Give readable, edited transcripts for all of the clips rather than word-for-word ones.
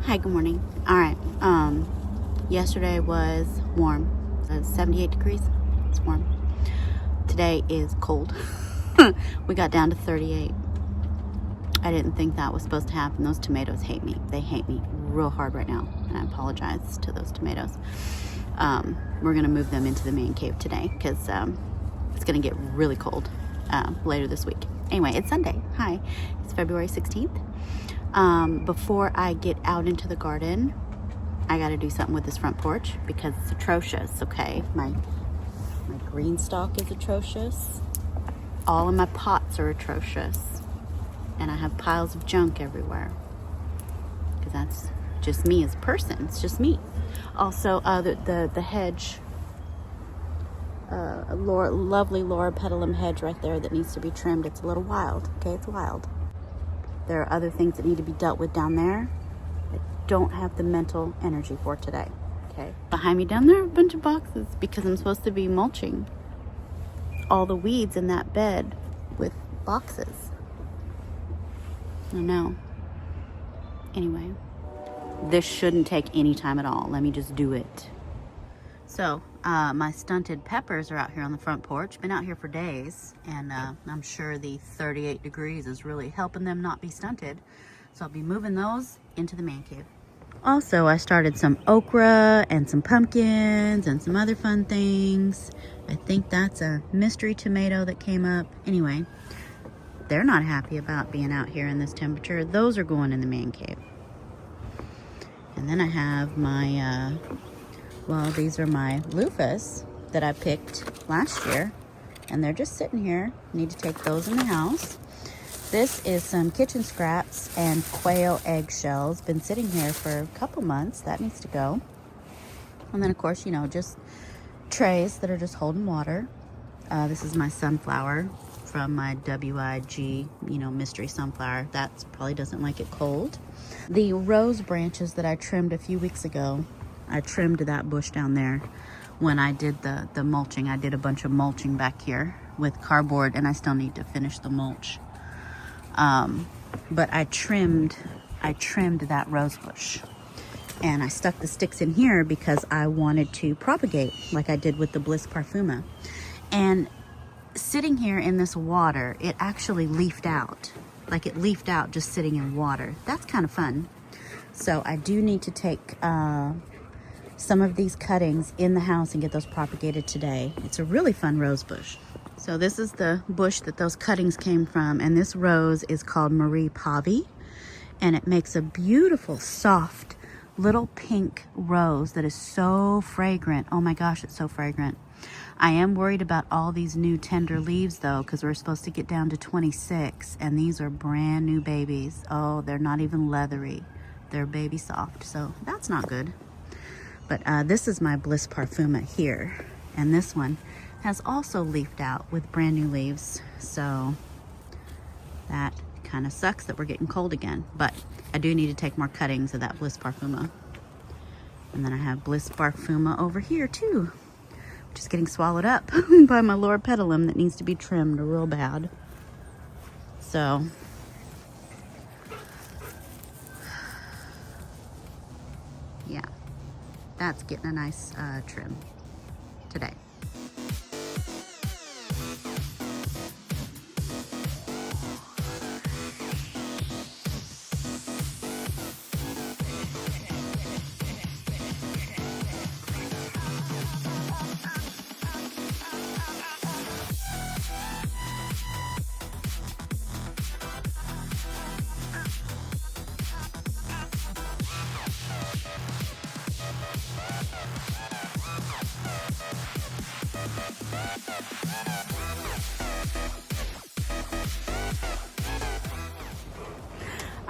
Hi, good morning. All right. Yesterday was warm. It's 78 degrees. It's warm. Today is cold. We got down to 38. I didn't think that was supposed to happen. Those tomatoes hate me. They hate me real hard right now, and I apologize to those tomatoes. We're gonna move them into the man cave today because it's gonna get really cold later this week. Anyway, it's Sunday. Hi, it's February 16th. Before I get out into the garden, I got to do something with this front porch because it's atrocious. Okay, my green stalk is atrocious. All of my pots are atrocious, and I have piles of junk everywhere because that's just me as a person. It's just me. Also, the hedge, lovely Laura petalum hedge right there that needs to be trimmed. It's a little wild. Okay, it's wild. There are other things that need to be dealt with down there. I don't have the mental energy for today. Okay. Behind me down there are a bunch of boxes because I'm supposed to be mulching all the weeds in that bed with boxes. I don't know. Anyway, this shouldn't take any time at all. Let me just do it. So, my stunted peppers are out here on the front porch. Been out here for days, and I'm sure the 38 degrees is really helping them not be stunted. So I'll be moving those into the man cave. Also, I started some okra and some pumpkins and some other fun things. I think that's a mystery tomato that came up. Anyway, they're not happy about being out here in this temperature. Those are going in the man cave. And then I have my well, these are my loofahs that I picked last year, and they're just sitting here. Need to take those in the house. This is some kitchen scraps and quail eggshells. Been sitting here for a couple months. That needs to go. And then, of course, you know, just trays that are just holding water. This is my sunflower from my WIG, mystery sunflower. That probably doesn't like it cold. The rose branches that I trimmed a few weeks ago, I trimmed that bush down there when I did the mulching. I did a bunch of mulching back here with cardboard, and I still need to finish the mulch. But I trimmed that rose bush, and I stuck the sticks in here because I wanted to propagate like I did with the Bliss Parfuma. And sitting here in this water, it actually leafed out. Like it leafed out just sitting in water. That's kind of fun. So I do need to take some of these cuttings in the house and get those propagated today. It's a really fun rose bush. So this is the bush that those cuttings came from, and this rose is called Marie Pavie, and it makes a beautiful, soft, little pink rose that is so fragrant. Oh my gosh, it's so fragrant. I am worried about all these new tender leaves though, because we're supposed to get down to 26, and these are brand new babies. Oh, they're not even leathery. They're baby soft, so that's not good. But this is my Bliss Parfuma here, and this one has also leafed out with brand new leaves. So that kind of sucks that we're getting cold again, but I do need to take more cuttings of that Bliss Parfuma. And then I have Bliss Parfuma over here too, which is getting swallowed up by my Laura petalum that needs to be trimmed real bad. So yeah, that's getting a nice trim today.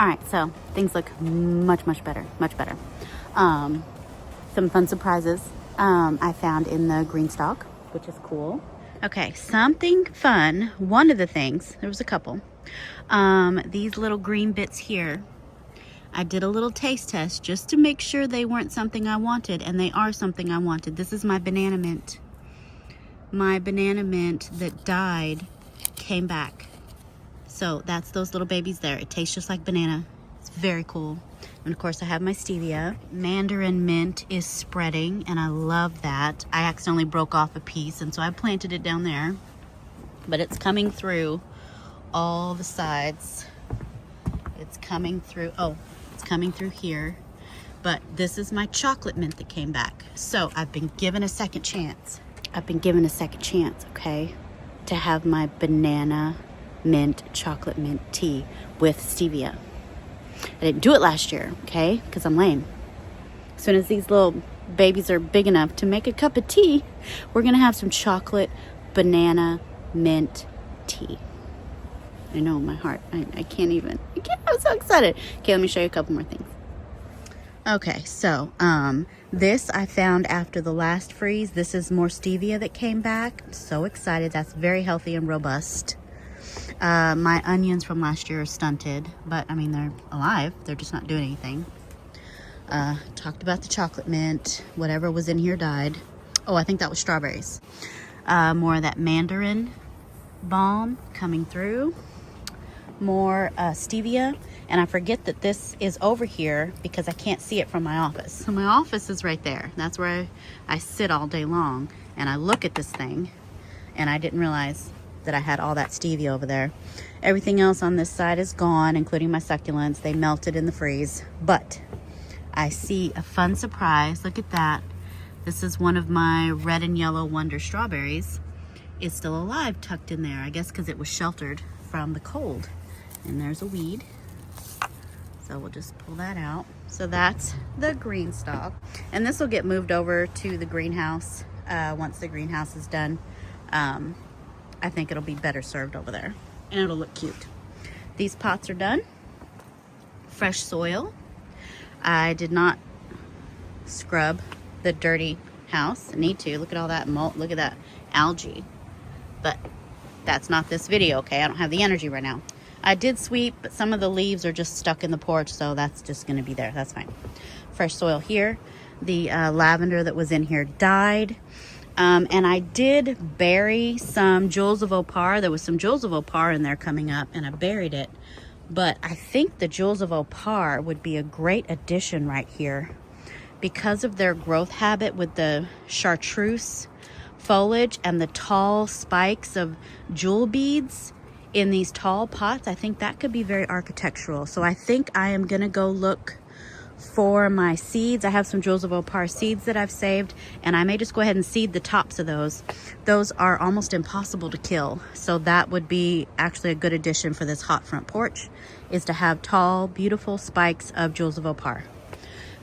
All right, so things look much better. Some fun surprises I found in the green stalk, which is cool. Okay, something fun. One of the things, there was a couple. These little green bits here, I did a little taste test just to make sure they weren't something I wanted, and they are something I wanted. This is my banana mint. My banana mint that died came back. So that's those little babies there. It tastes just like banana. It's very cool. And of course I have my stevia. Mandarin mint is spreading and I love that. I accidentally broke off a piece and so I planted it down there. But it's coming through all the sides. It's coming through, oh, it's coming through here. But this is my chocolate mint that came back. So I've been given a second chance. I've been given a second chance, okay, to have my banana mint chocolate mint tea with stevia. I didn't do it last year, okay, because I'm lame. As soon as these little babies are big enough to make a cup of tea, we're gonna have some chocolate banana mint tea. I know, my heart, I can't even, I'm so excited. Okay, let me show you a couple more things. Okay, so this I found after the last freeze. This is more stevia that came back. I'm so excited. That's very healthy and robust. My onions from last year are stunted, but I mean, they're alive. They're just not doing anything. Talked about the chocolate mint. Whatever was in here died. Oh, I think that was strawberries. More of that mandarin balm coming through. More stevia. And I forget that this is over here because I can't see it from my office. So my office is right there. That's where I sit all day long. And I look at this thing and I didn't realize that I had all that stevia over there. Everything else on this side is gone, including my succulents. They melted in the freeze. But I see a fun surprise. Look at that. This is one of my red and yellow wonder strawberries. It's still alive, tucked in there. I guess because it was sheltered from the cold. And there's a weed. So we'll just pull that out. So that's the green stalk. And this will get moved over to the greenhouse once the greenhouse is done. I think it'll be better served over there. And it'll look cute. These pots are done. Fresh soil. I did not scrub the dirty house. I need to. Look at all that mold. Look at that algae. But that's not this video, okay? I don't have the energy right now. I did sweep, but some of the leaves are just stuck in the porch, so that's just gonna be there. That's fine. Fresh soil here. The lavender that was in here died. And I did bury some jewels of opar. There was some jewels of opar in there coming up, and I buried it. But I think the jewels of opar would be a great addition right here because of their growth habit with the chartreuse foliage and the tall spikes of jewel beads in these tall pots. I think that could be very architectural. So I think I am gonna go look for my seeds. I have some jewels of opar seeds that I've saved, and I may just go ahead and seed the tops of those. Those are almost impossible to kill. So that would be actually a good addition for this hot front porch, is to have tall, beautiful spikes of jewels of opar.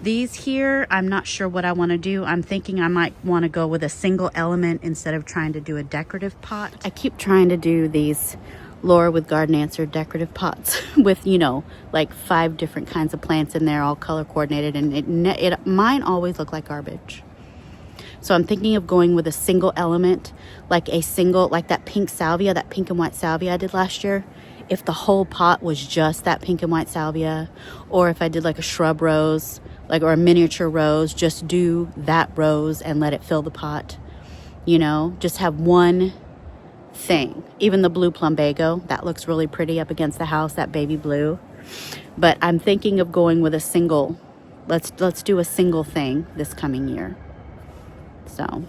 These here, I'm not sure what I want to do. I'm thinking I might want to go with a single element instead of trying to do a decorative pot. I keep trying to do these Laura with Garden Answer decorative pots with, you know, like 5 different kinds of plants in there, all color coordinated, and mine always look like garbage. So I'm thinking of going with a single element, like that pink salvia, that pink and white salvia I did last year. If the whole pot was just that pink and white salvia, or if I did like a shrub rose, or a miniature rose, just do that rose and let it fill the pot. You know, just have one thing. Even the blue plumbago, that looks really pretty up against the house, that baby blue. But I'm thinking of going with a single, let's do a single thing this coming year. So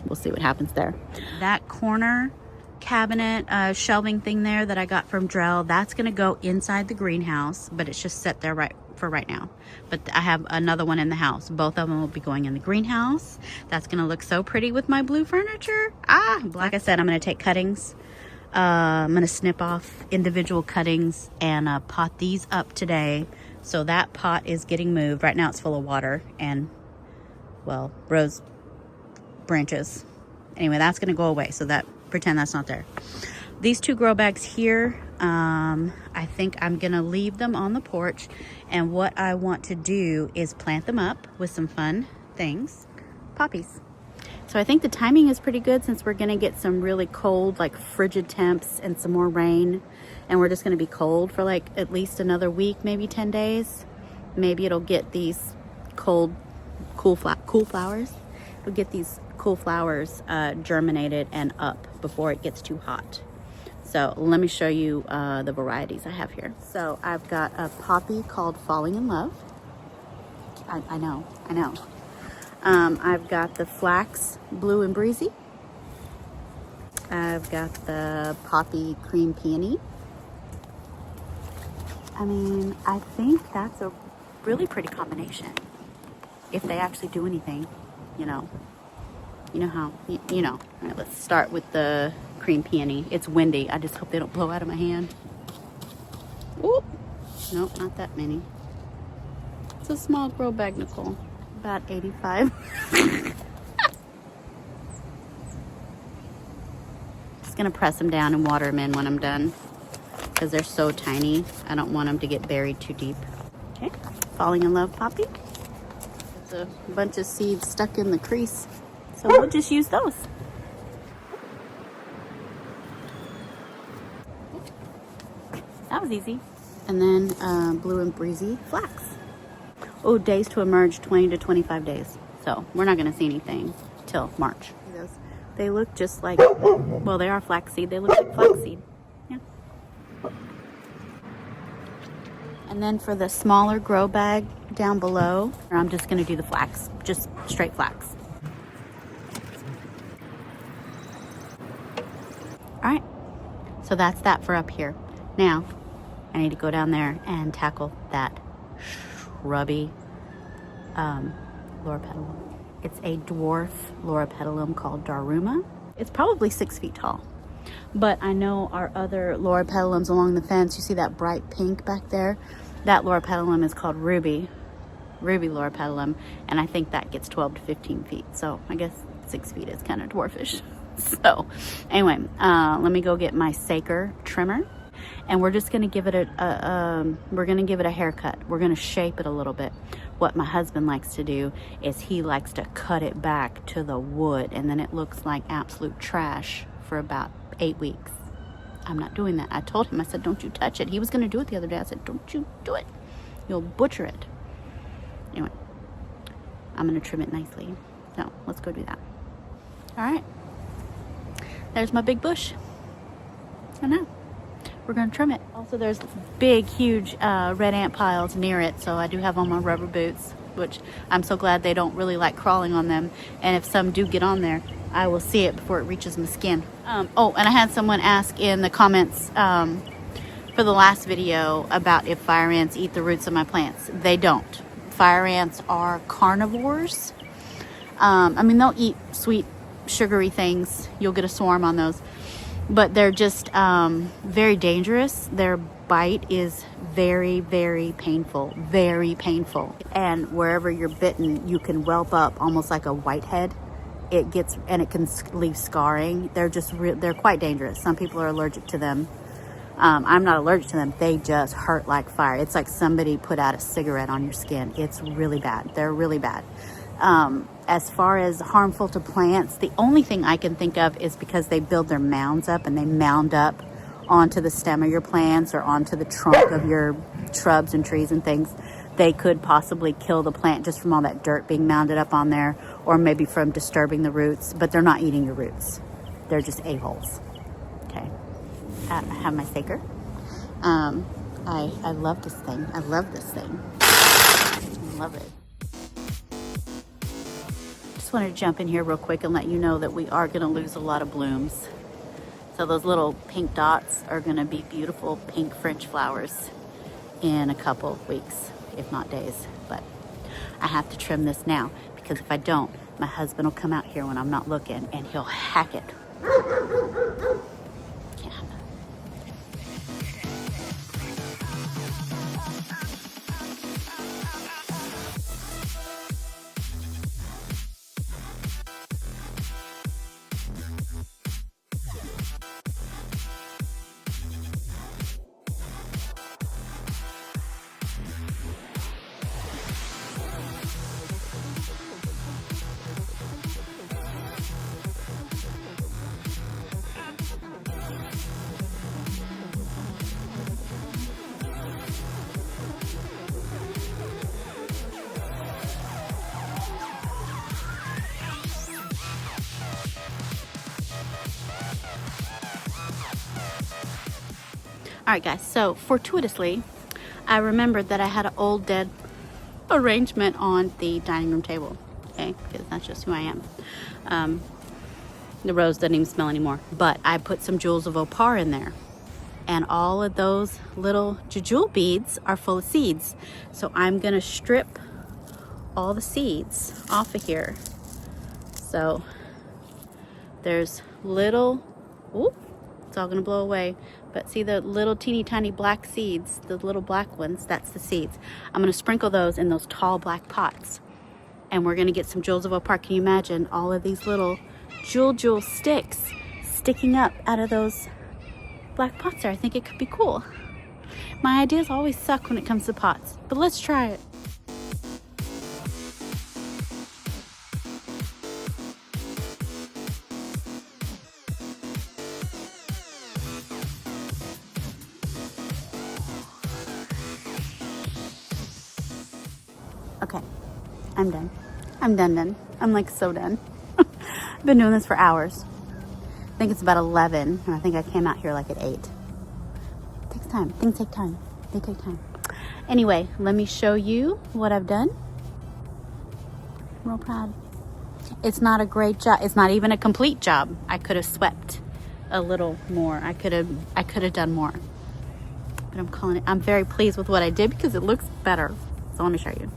we'll see what happens there. That corner cabinet shelving thing there that I got from Drell, that's gonna go inside the greenhouse, but it's just set there for right now. But I have another one in the house. Both of them will be going in the greenhouse. That's gonna look so pretty with my blue furniture. Like I said, I'm gonna take cuttings. I'm gonna snip off individual cuttings and pot these up today. So that pot is getting moved. Right now it's full of water and, well, rose branches. Anyway, that's gonna go away. So pretend that's not there. These 2 grow bags here, I think I'm gonna leave them on the porch, and what I want to do is plant them up with some fun things, poppies. So I think the timing is pretty good since we're gonna get some really cold, like frigid temps and some more rain, and we're just gonna be cold for like at least another week, maybe 10 days. Maybe it'll get these cool flowers. It'll get these cool flowers germinated and up before it gets too hot. So let me show you the varieties I have here. So I've got a poppy called Falling in Love. I know, I know. I've got the flax blue and breezy. I've got the poppy cream peony. I mean, I think that's a really pretty combination. If they actually do anything, you know. You know how, you know. All right, let's start with the cream peony. It's windy. I just hope they don't blow out of my hand. Oop. Nope, not that many. It's a small grow bag, Nicole. About 85. Just gonna press them down and water them in when I'm done, because they're so tiny. I don't want them to get buried too deep. Okay, falling in love poppy. There's a bunch of seeds stuck in the crease, so we'll just use those. That was easy. And then blue and breezy flax. Oh, days to emerge, 20 to 25 days. So we're not gonna see anything till March. They look just like, well, they are flaxseed. They look like flaxseed. Yeah. And then for the smaller grow bag down below, I'm just gonna do the flax, just straight flax. All right, so that's that for up here. Now, I need to go down there and tackle that shrubby loropetalum. It's a dwarf loropetalum called Daruma. It's probably 6 feet tall. But I know our other loropetalums along the fence, you see that bright pink back there? That loropetalum is called Ruby loropetalum, and I think that gets 12 to 15 feet. So I guess 6 feet is kind of dwarfish. So anyway, let me go get my Saker trimmer, and we're just gonna give it a haircut. We're gonna shape it a little bit. What my husband likes to do is he likes to cut it back to the wood, and then it looks like absolute trash for about 8 weeks. I'm not doing that. I told him, I said, don't you touch it. He was gonna do it the other day. I said, don't you do it. You'll butcher it. Anyway, I'm gonna trim it nicely. So let's go do that. All right. There's my big bush. I know. We're gonna trim it. Also, there's big, huge red ant piles near it, so I do have on my rubber boots, which I'm so glad they don't really like crawling on them. And if some do get on there, I will see it before it reaches my skin. Oh, and I had someone ask in the comments for the last video about if fire ants eat the roots of my plants. They don't. Fire ants are carnivores. I mean, they'll eat sweet, sugary things. You'll get a swarm on those. But they're just very dangerous. Their bite is very, very painful, very painful. And wherever you're bitten, you can whelp up almost like a whitehead. It can leave scarring. They're just, they're quite dangerous. Some people are allergic to them. I'm not allergic to them. They just hurt like fire. It's like somebody put out a cigarette on your skin. It's really bad. They're really bad. As far as harmful to plants, the only thing I can think of is because they build their mounds up and they mound up onto the stem of your plants or onto the trunk of your shrubs and trees and things. They could possibly kill the plant just from all that dirt being mounded up on there, or maybe from disturbing the roots, but they're not eating your roots. They're just a-holes. Okay. I have my Saker. I love this thing. I love this thing. I love it. Just wanted to jump in here real quick and let you know that we are going to lose a lot of blooms. So those little pink dots are going to be beautiful pink French flowers in a couple of weeks, if not days. But I have to trim this now, because if I don't, my husband will come out here when I'm not looking and he'll hack it. Can't have that. All right, guys, so fortuitously, I remembered that I had an old dead arrangement on the dining room table, okay? Because that's just who I am. The rose doesn't even smell anymore, but I put some jewels of opar in there, and all of those little jewel beads are full of seeds. So I'm gonna strip all the seeds off of here. So there's little, ooh, it's all gonna blow away. But see the little teeny tiny black seeds, the little black ones, that's the seeds. I'm gonna sprinkle those in those tall black pots. And we're gonna get some jewels of opar. Can you imagine all of these little jewel sticks sticking up out of those black pots there? I think it could be cool. My ideas always suck when it comes to pots, but let's try it. Okay, I'm done. I'm done. I'm like so done. I've been doing this for hours. I think it's about 11, and I think I came out here like at 8. It takes time. Things take time. They take time. Anyway, let me show you what I've done. I'm real proud. It's not a great job. It's not even a complete job. I could have swept a little more. I could have done more. But I'm calling it. I'm very pleased with what I did because it looks better. So let me show you.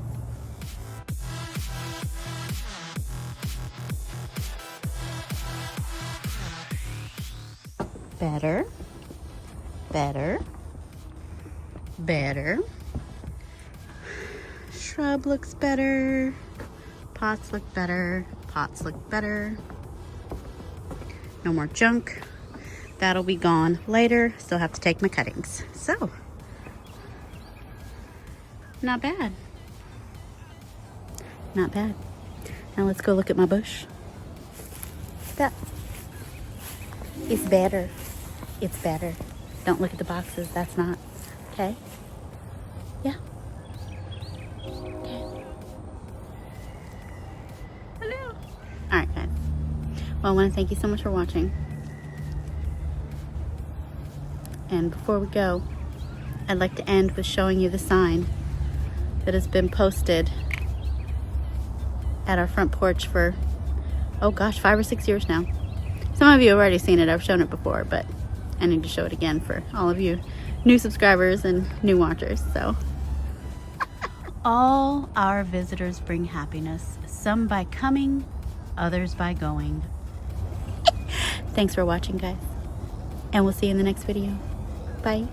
Better. Shrub looks better. Pots look better. Pots look better. No more junk. That'll be gone later. Still have to take my cuttings. So, not bad. Not bad. Now let's go look at my bush. That is better. It's better. Don't look at the boxes. That's not. Okay? Yeah. Okay. Hello. Alright, guys. Well, I want to thank you so much for watching. And before we go, I'd like to end with showing you the sign that has been posted at our front porch for, oh gosh, 5 or 6 years now. Some of you have already seen it. I've shown it before, but I need to show it again for all of you new subscribers and new watchers. So, all our visitors bring happiness, some by coming, others by going. Thanks for watching, guys, and we'll see you in the next video. Bye.